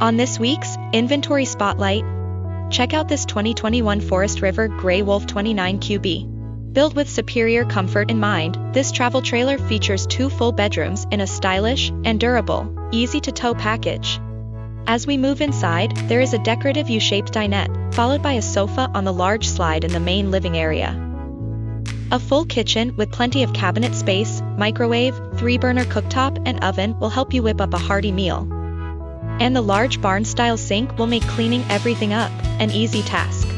On this week's Inventory Spotlight, check out this 2021 Forest River Grey Wolf 29 QB. Built with superior comfort in mind, this travel trailer features 2 full bedrooms in a stylish and durable, easy-to-tow package. As we move inside, there is a decorative U-shaped dinette, followed by a sofa on the large slide in the main living area. A full kitchen with plenty of cabinet space, microwave, 3-burner cooktop and oven will help you whip up a hearty meal. And the large barn-style sink will make cleaning everything up an easy task.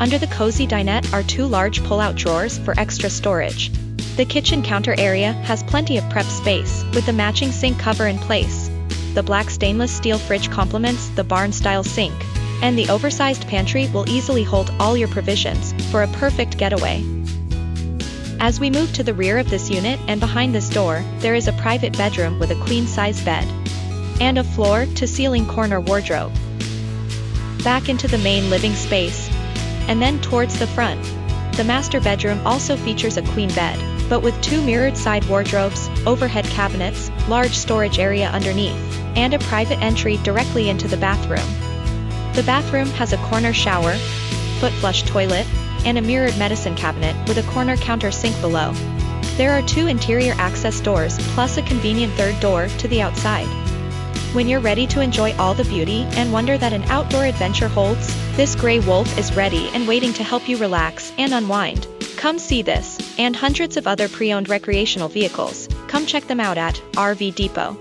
Under the cozy dinette are 2 large pull-out drawers for extra storage. The kitchen counter area has plenty of prep space, with the matching sink cover in place. The black stainless steel fridge complements the barn-style sink, and the oversized pantry will easily hold all your provisions for a perfect getaway. As we move to the rear of this unit and behind this door, there is a private bedroom with a queen-size bed and a floor-to-ceiling corner wardrobe. Back into the main living space, and then towards the front. The master bedroom also features a queen bed, but with 2 mirrored side wardrobes, overhead cabinets, large storage area underneath, and a private entry directly into the bathroom. The bathroom has a corner shower, foot flush toilet, and a mirrored medicine cabinet with a corner counter sink below. There are 2 interior access doors plus a convenient 3rd door to the outside. When you're ready to enjoy all the beauty and wonder that an outdoor adventure holds, this Grey Wolf is ready and waiting to help you relax and unwind. Come see this, and hundreds of other pre-owned recreational vehicles. Come check them out at RV Depot.